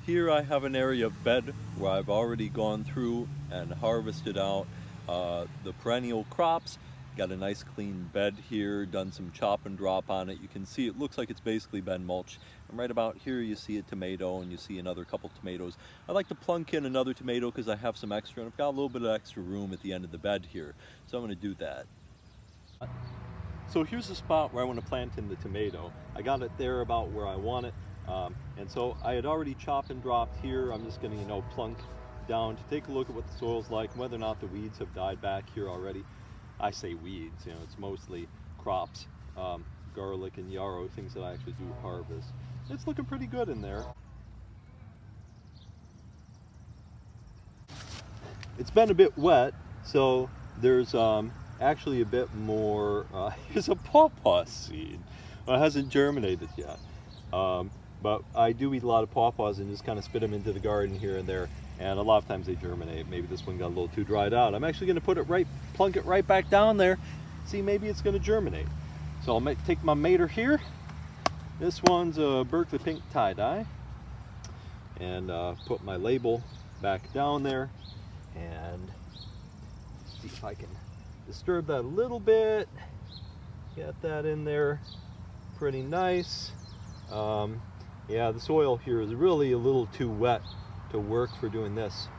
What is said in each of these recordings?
Here I have an area of bed where I've already gone through and harvested out the perennial crops. Got a nice clean bed here, done some chop and drop on it. You can see it looks like it's basically been mulched. And right about here you see a tomato and you see another couple tomatoes. I like to plunk in another tomato because I have some extra and I've got a little bit of extra room at the end of the bed here. So I'm going to do that. So here's the spot where I want to plant in the tomato. I got it there about where I want it. And so I had already chopped and dropped here. I'm just going to, plunk down to take a look at what the soil's like, and whether or not the weeds have died back here already. I say weeds, it's mostly crops, garlic and yarrow, things that I actually do harvest. It's looking pretty good in there. It's been a bit wet, so there's actually a bit more. Here's a pawpaw seed. Well, it hasn't germinated yet. But I do eat a lot of pawpaws and just kind of spit them into the garden here and there, and a lot of times they germinate. Maybe this one got a little too dried out. I'm actually going to put it plunk it right back down there. See, maybe it's going to germinate. So I'll take my mater here. This one's a Berkeley pink tie-dye, and put my label back down there, and see if I can disturb that a little bit. Get that in there pretty nice. Yeah, the soil here is really a little too wet to work for doing this,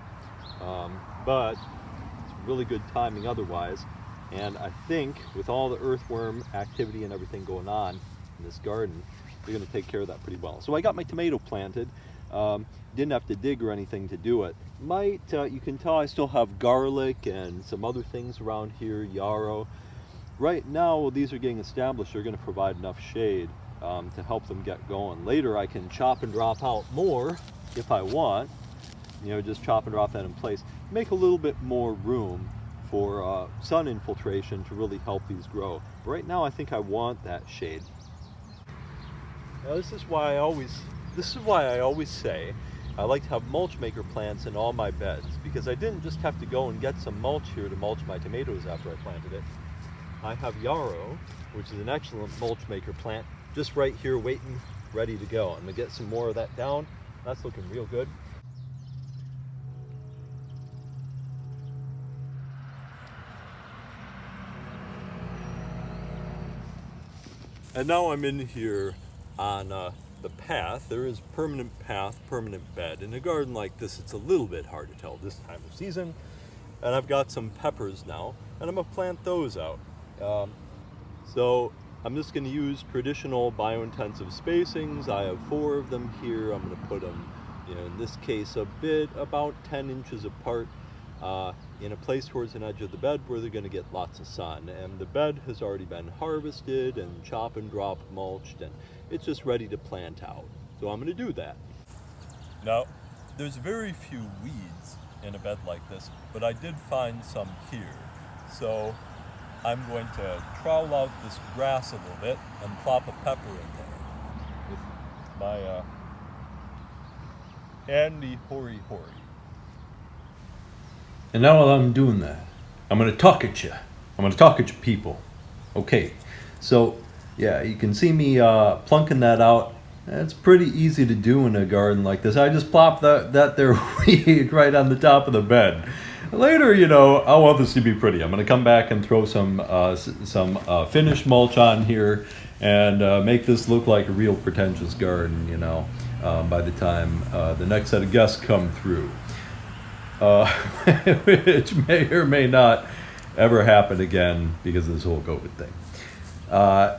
but it's really good timing otherwise. And I think with all the earthworm activity and everything going on in this garden, they're going to take care of that pretty well. So I got my tomato planted. Didn't have to dig or anything to do it. You can tell I still have garlic and some other things around here, yarrow. Right now, these are getting established. They're going to provide enough shade to help them get going. Later I can chop and drop out more if I want, just chop and drop that in place. Make a little bit more room for sun infiltration to really help these grow. Right now I think I want that shade. Now this is why I always say I like to have mulch maker plants in all my beds, because I didn't just have to go and get some mulch here to mulch my tomatoes after I planted it. I have yarrow, which is an excellent mulch maker plant, just right here waiting, ready to go. I'm gonna get some more of that down. That's looking real good. And now I'm in here on the path. There is permanent path, permanent bed. In a garden like this, it's a little bit hard to tell this time of season. And I've got some peppers now, and I'm gonna plant those out. So I'm just going to use traditional biointensive spacings. I have 4 of them here. I'm going to put them, in this case, about 10 inches apart in a place towards an edge of the bed where they're going to get lots of sun. And the bed has already been harvested and chop and drop mulched, and it's just ready to plant out. So I'm going to do that. Now, there's very few weeds in a bed like this, but I did find some here. So I'm going to trowel out this grass a little bit and plop a pepper in there with my handy hoary. And now while I'm doing that, I'm going to talk at you. I'm going to talk at you people. Okay, so yeah, you can see me plunking that out. It's pretty easy to do in a garden like this. I just plop that there weed right on the top of the bed. Later, I want this to be pretty. I'm going to come back and throw some finished mulch on here and make this look like a real pretentious garden, by the time the next set of guests come through. Which may or may not ever happen again because of this whole COVID thing.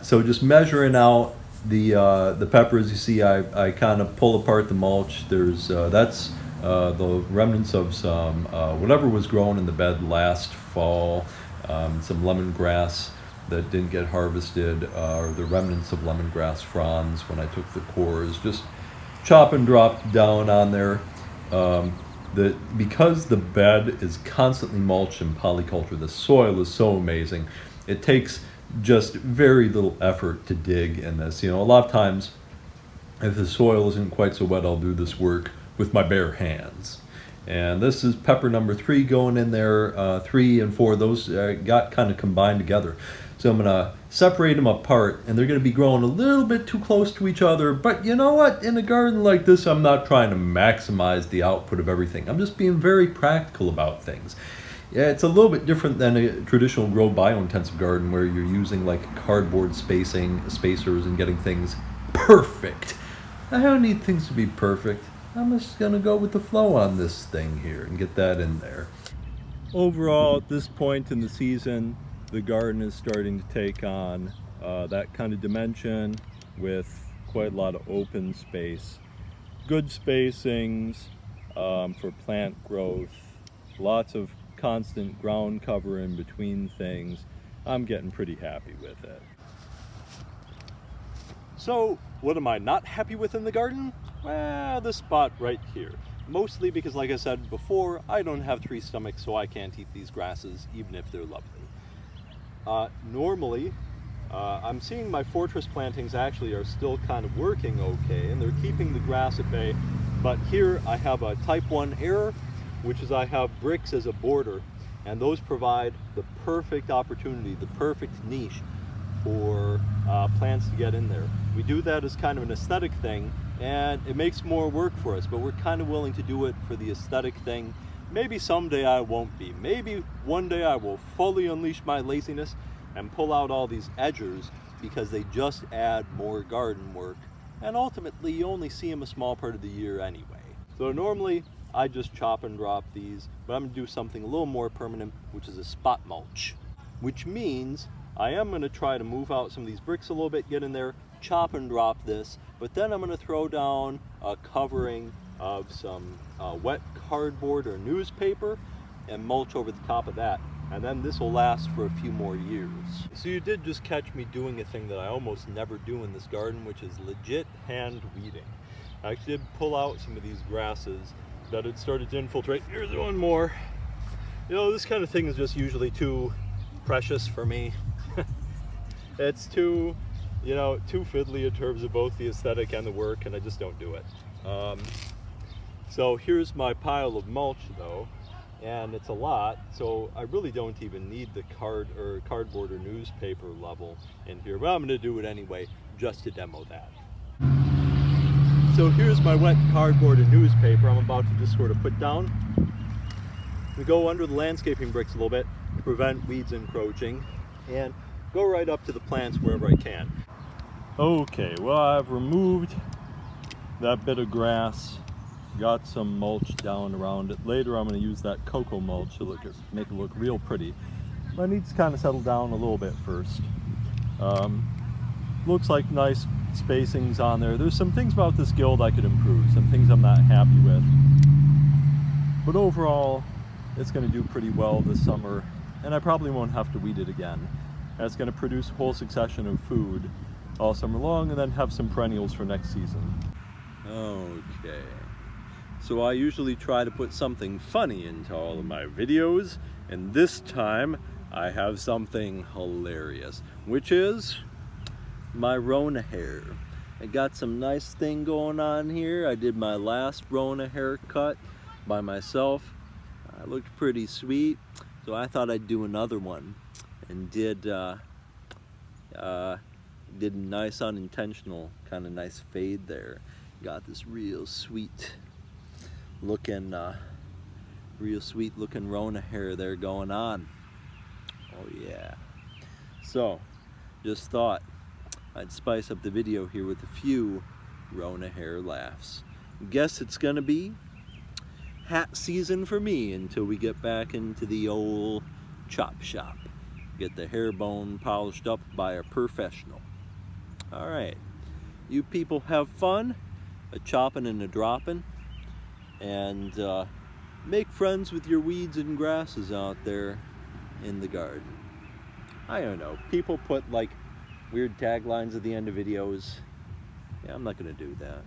So just measuring out the peppers, you see I kind of pull apart the mulch. That's the remnants of some whatever was grown in the bed last fall, some lemongrass that didn't get harvested, or the remnants of lemongrass fronds when I took the cores, just chop and drop down on there. Because the bed is constantly mulched in polyculture, the soil is so amazing. It takes just very little effort to dig in this. A lot of times, if the soil isn't quite so wet, I'll do this work with my bare hands. And this is pepper number 3 going in there. 3 and 4, those got kind of combined together. So I'm gonna separate them apart, and they're going to be growing a little bit too close to each other. But you know what? In a garden like this, I'm not trying to maximize the output of everything. I'm just being very practical about things. Yeah, it's a little bit different than a traditional grow biointensive garden where you're using like cardboard spacers and getting things perfect. I don't need things to be perfect. I'm just gonna go with the flow on this thing here and get that in there. Overall, at this point in the season, the garden is starting to take on that kind of dimension with quite a lot of open space. Good spacings for plant growth, lots of constant ground cover in between things. I'm getting pretty happy with it. So, what am I not happy with in the garden? Well, this spot right here. Mostly because, like I said before, I don't have 3 stomachs, so I can't eat these grasses, even if they're lovely. Normally, I'm seeing my fortress plantings actually are still kind of working okay, and they're keeping the grass at bay. But here I have a type 1 error, which is I have bricks as a border, and those provide the perfect opportunity, the perfect niche for plants to get in there. We do that as kind of an aesthetic thing, and it makes more work for us, but we're kind of willing to do it for the aesthetic thing. Maybe someday I won't be. Maybe one day I will fully unleash my laziness and pull out all these edgers because they just add more garden work, and ultimately you only see them a small part of the year anyway. So normally I just chop and drop these, but I'm gonna do something a little more permanent, which is a spot mulch, which means I am going to try to move out some of these bricks a little bit, get in there, chop and drop this, but then I'm going to throw down a covering of some wet cardboard or newspaper and mulch over the top of that, and then this will last for a few more years. So you did just catch me doing a thing that I almost never do in this garden, which is legit hand weeding. I actually did pull out some of these grasses that had started to infiltrate. Here's one more. You know, this kind of thing is just usually too precious for me. It's too, too fiddly in terms of both the aesthetic and the work, and I just don't do it. So here's my pile of mulch though, and it's a lot, so I really don't even need the cardboard or newspaper level in here, but I'm going to do it anyway just to demo that. So here's my wet cardboard and newspaper I'm about to just sort of put down. We go under the landscaping bricks a little bit to prevent weeds encroaching, and go right up to the plants wherever I can. Okay, well, I've removed that bit of grass, got some mulch down around it. Later I'm going to use that cocoa mulch to make it look real pretty. But I need to kind of settle down a little bit first. Looks like nice spacings on there. There's some things about this guild I could improve, some things I'm not happy with. But overall, it's going to do pretty well this summer, and I probably won't have to weed it again. That's going to produce a whole succession of food all summer long, and then have some perennials for next season. Okay, so I usually try to put something funny into all of my videos, and this time I have something hilarious, which is my Rona hair. I got some nice thing going on here. I did my last Rona haircut by myself. I looked pretty sweet, so I thought I'd do another one. And did a nice unintentional kind of nice fade there. Got this real sweet looking Rona hair there going on. Oh yeah. So just thought I'd spice up the video here with a few Rona hair laughs. Guess it's gonna be hat season for me until we get back into the old chop shop. Get the hair bone polished up by a professional. All right, you people have fun a chopping and a dropping, and make friends with your weeds and grasses out there in the garden. I don't know, people put like weird taglines at the end of videos. Yeah, I'm not gonna do that.